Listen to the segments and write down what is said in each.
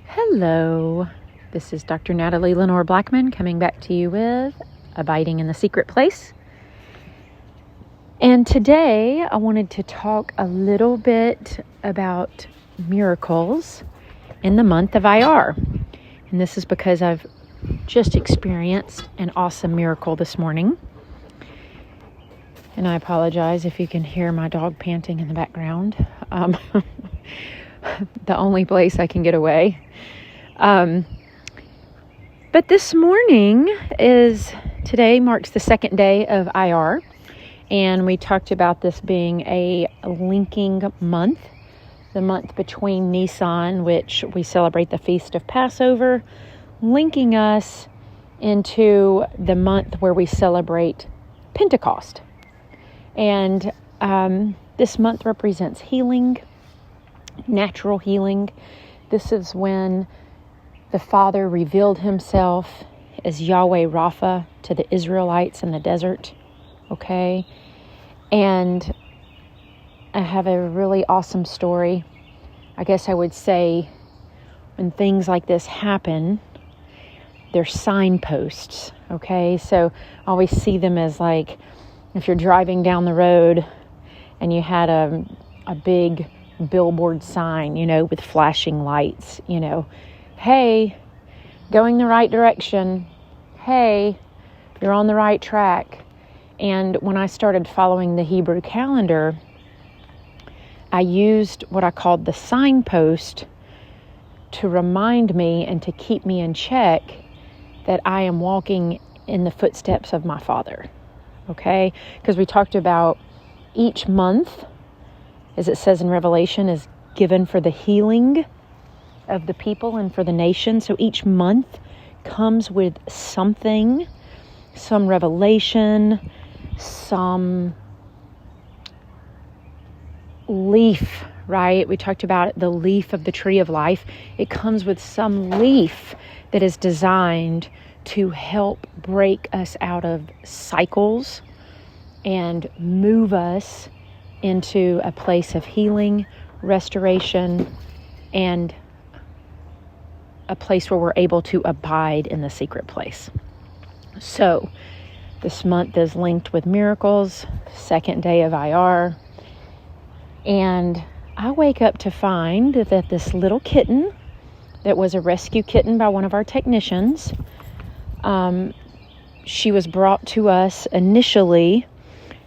Hello, this is Dr. Natalie Lenore Blackman coming back to you with Abiding in the Secret Place. And today I wanted to talk a little bit about miracles in the month of Iyar. And this is because I've just experienced an awesome miracle this morning. And I apologize if you can hear my dog panting in the background. The only place I can get away. But this morning today marks the second day of Iyar, and we talked about this being a linking month, the month between Nisan, which we celebrate the Feast of Passover, linking us into the month where we celebrate Pentecost. And this month represents healing, natural healing. This is when the Father revealed himself as Yahweh Rapha to the Israelites in the desert. Okay? And I have a really awesome story. I guess I would say when things like this happen, they're signposts. Okay? So I always see them as like if you're driving down the road and you had a big billboard sign, with flashing lights, hey, going the right direction. Hey, you're on the right track. And when I started following the Hebrew calendar, I used what I called the signpost to remind me and to keep me in check that I am walking in the footsteps of my Father. Okay? Because we talked about each month, as it says in Revelation, is given for the healing of the people and for the nation. So each month comes with something, some revelation, some leaf, right? We talked about the leaf of the tree of life. It comes with some leaf that is designed to help break us out of cycles and move us into a place of healing, restoration, and a place where we're able to abide in the secret place. So, this month is linked with miracles, second day of Iyar, and I wake up to find that this little kitten that was a rescue kitten by one of our technicians, she was brought to us initially.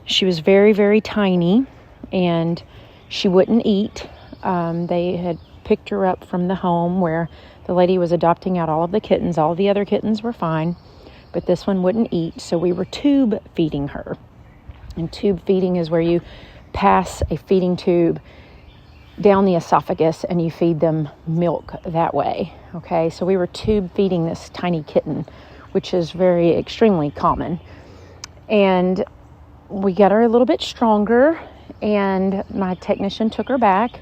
She was very, very tiny, and she wouldn't eat. They had picked her up from the home where the lady was adopting out all of the kittens. All the other kittens were fine, but this one wouldn't eat, so we were tube feeding her. And tube feeding is where you pass a feeding tube down the esophagus and you feed them milk that way. Okay, so we were tube feeding this tiny kitten, which is extremely common. And we got her a little bit stronger, and my technician took her back,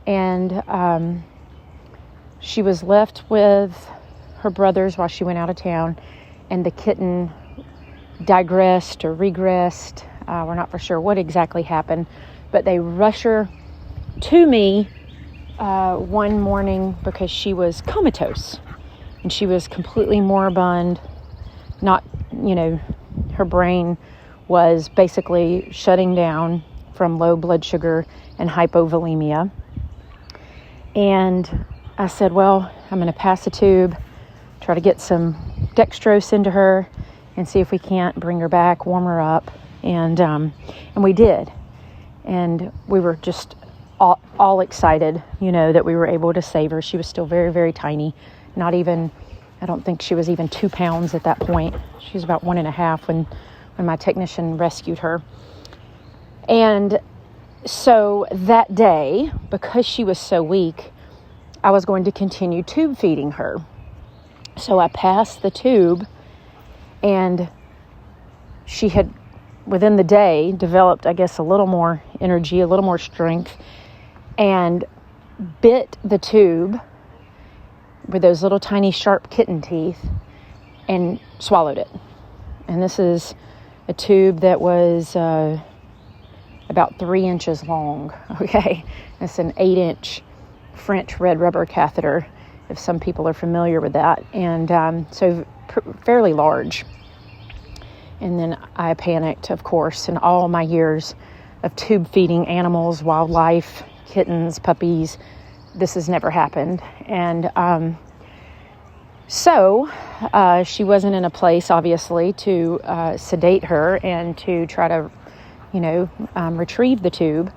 and she was left with her brothers while she went out of town, and the kitten digressed or regressed. We're not for sure what exactly happened, but they rushed her to me one morning because she was comatose, and she was completely moribund. Her brain was basically shutting down from low blood sugar and hypovolemia. And I said, well, I'm going to pass a tube, try to get some dextrose into her and see if we can't bring her back, warm her up. And we did. And we were just all excited, that we were able to save her. She was still very, very tiny. I don't think she was even 2 pounds at that point. She was about 1.5 when my technician rescued her. And so that day, because she was so weak, I was going to continue tube feeding her. So I passed the tube, and she had, within the day, developed, I guess, a little more energy, a little more strength, and bit the tube with those little tiny sharp kitten teeth and swallowed it. And this is a tube that was about 3 inches long. Okay, it's an 8-inch French red rubber catheter, if some people are familiar with that. And so fairly large. And then I panicked, of course, in all my years of tube feeding animals, wildlife, kittens, puppies. This has never happened. And so she wasn't in a place, obviously, to sedate her and to try to, retrieve the tube.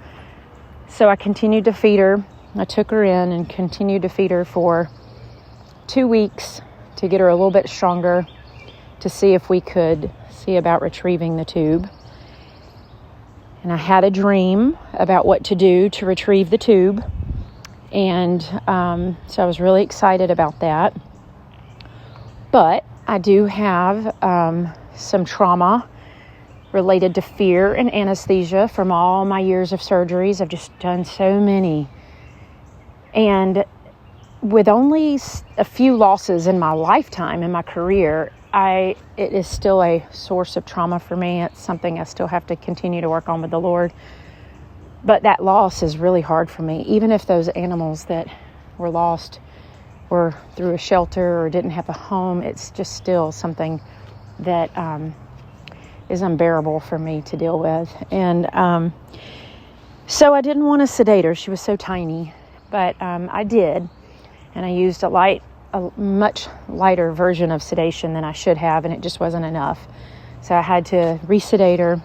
So I continued to feed her. I took her in and continued to feed her for 2 weeks to get her a little bit stronger, to see if we could see about retrieving the tube. And I had a dream about what to do to retrieve the tube. And so I was really excited about that. But I do have some trauma related to fear and anesthesia from all my years of surgeries. I've just done so many. And with only a few losses in my lifetime, in my career, it is still a source of trauma for me. It's something I still have to continue to work on with the Lord. But that loss is really hard for me. Even if those animals that were lost were through a shelter or didn't have a home, it's just still something that is unbearable for me to deal with. And so I didn't want to sedate her. She was so tiny. But I did. And I used a much lighter version of sedation than I should have, and it just wasn't enough. So I had to resedate her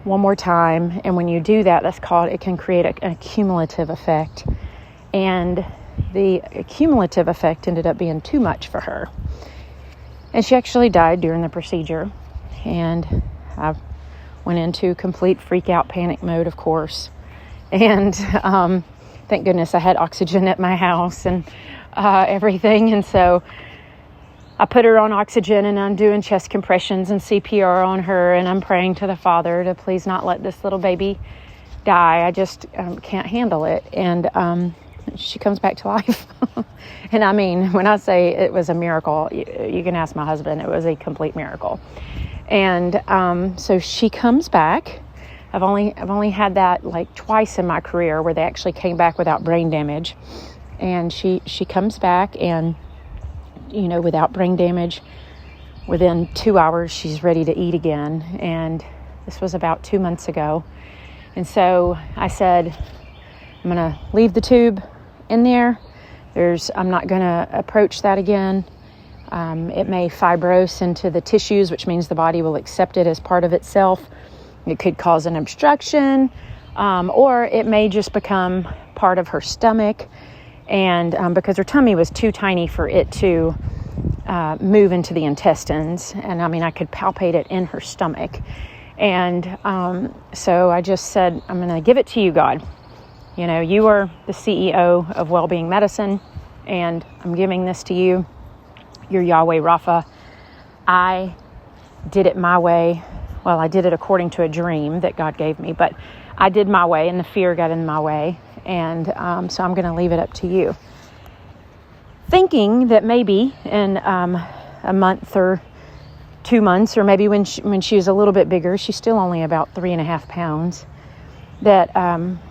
one more time. And when you do that, it can create an accumulative effect. And the accumulative effect ended up being too much for her. And she actually died during the procedure. And I went into complete freak out panic mode, of course. And thank goodness I had oxygen at my house and everything. And so I put her on oxygen, and I'm doing chest compressions and CPR on her. And I'm praying to the Father to please not let this little baby die. I just can't handle it. And she comes back to life. And I mean, when I say it was a miracle, you can ask my husband. It was a complete miracle. And so she comes back. I've only had that like twice in my career where they actually came back without brain damage. And she comes back, and without brain damage, within 2 hours she's ready to eat again. And this was about 2 months ago. And so I said, I'm going to leave the tube in there. I'm not going to approach that again. It may fibrose into the tissues, which means the body will accept it as part of itself. It could cause an obstruction, or it may just become part of her stomach. And because her tummy was too tiny for it to move into the intestines. And I mean, I could palpate it in her stomach. And so I just said, I'm going to give it to you, God. You are the CEO of Wellbeing Medicine, and I'm giving this to you. You're Yahweh Rapha. I did it my way. Well, I did it according to a dream that God gave me, but I did my way, and the fear got in my way. And so I'm going to leave it up to you. Thinking that maybe in a month or 2 months, or maybe when she was a little bit bigger, she's still only about 3.5 pounds, that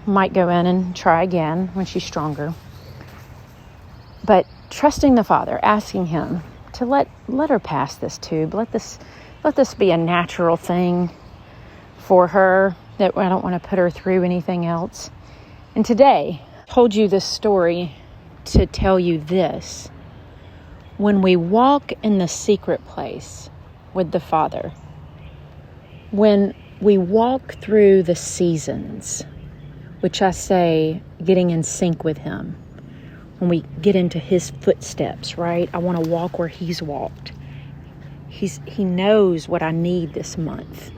might go in and try again when she's stronger. But trusting the Father, asking Him to let her pass this tube. Let this be a natural thing for her, that I don't want to put her through anything else. And today, I told you this story to tell you this. When we walk in the secret place with the Father, when we walk through the seasons, which I say getting in sync with Him, when we get into His footsteps, right? I want to walk where He's walked. He knows what I need this month.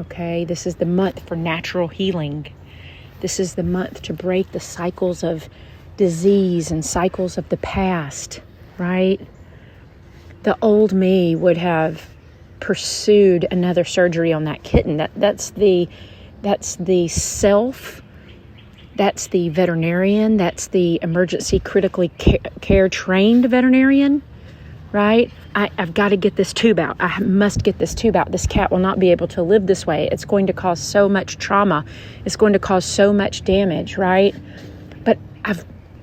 Okay, this is the month for natural healing. This is the month to break the cycles of disease and cycles of the past, right? The old me would have pursued another surgery on that kitten. That's the self. That's the veterinarian. That's the emergency critically care trained veterinarian, right? I've got to get this tube out. I must get this tube out. This cat will not be able to live this way. It's going to cause so much trauma. It's going to cause so much damage, right? But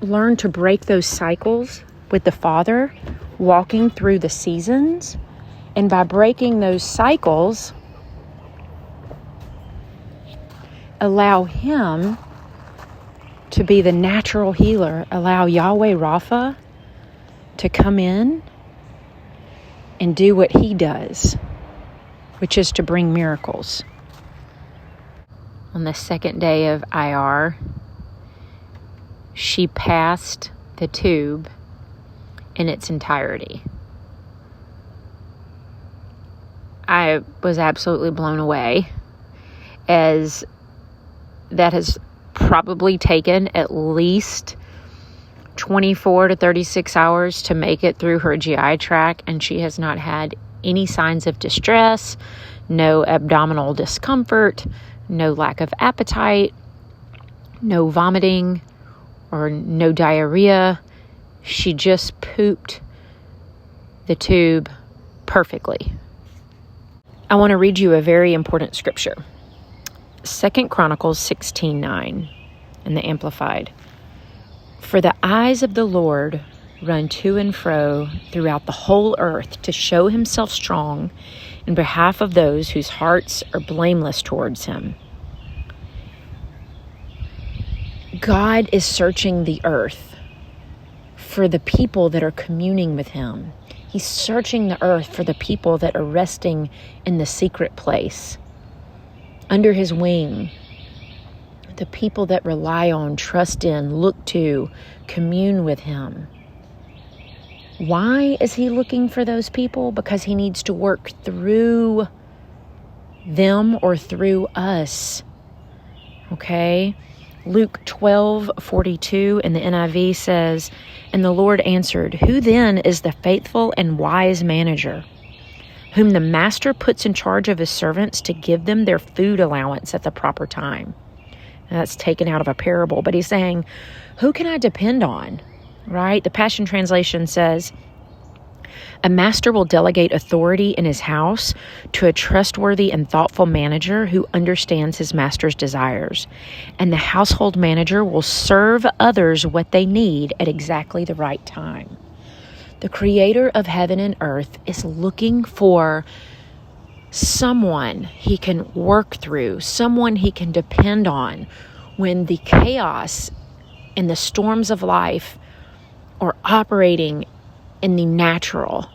learn to break those cycles with the Father, walking through the seasons. And by breaking those cycles, allow Him to be the natural healer. Allow Yahweh Rapha to come in and do what He does, which is to bring miracles. On the second day of Iyar, she passed the tube in its entirety. I was absolutely blown away, as that has probably taken at least 24 to 36 hours to make it through her GI tract, and she has not had any signs of distress, no abdominal discomfort, no lack of appetite, no vomiting, or no diarrhea. She just pooped the tube perfectly. I want to read you a very important scripture. 2 Chronicles 16:9 in the Amplified. For the eyes of the Lord run to and fro throughout the whole earth to show Himself strong in behalf of those whose hearts are blameless towards Him. God is searching the earth for the people that are communing with Him. He's searching the earth for the people that are resting in the secret place, under His wing. The people that rely on, trust in, look to, commune with Him. Why is He looking for those people? Because He needs to work through them or through us. Okay? Luke 12:42 in the NIV says, "And the Lord answered, Who then is the faithful and wise manager, whom the master puts in charge of his servants to give them their food allowance at the proper time?" And that's taken out of a parable, but He's saying, who can I depend on? Right? The Passion Translation says, "A master will delegate authority in his house to a trustworthy and thoughtful manager who understands his master's desires. And the household manager will serve others what they need at exactly the right time." The Creator of heaven and earth is looking for someone He can work through, someone He can depend on when the chaos and the storms of life are operating in the natural.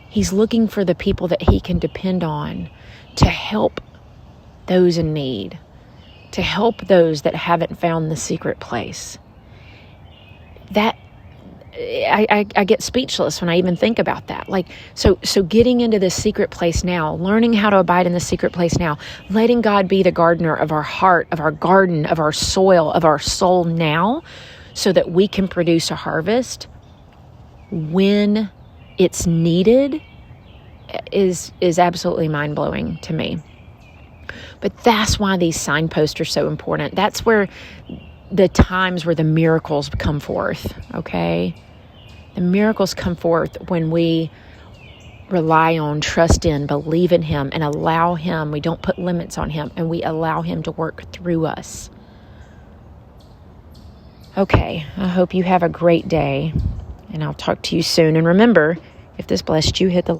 He's looking for the people that He can depend on to help those in need, to help those that haven't found the secret place. That I get speechless when I even think about that. So getting into this secret place now, learning how to abide in the secret place now, letting God be the gardener of our heart, of our garden, of our soil, of our soul now, so that we can produce a harvest when it's needed, is absolutely mind-blowing to me. But that's why these signposts are so important. That's where the times where the miracles come forth, okay? The miracles come forth when we rely on, trust in, believe in Him, and allow Him. We don't put limits on Him, and we allow Him to work through us. Okay, I hope you have a great day, and I'll talk to you soon. And remember, if this blessed you, hit the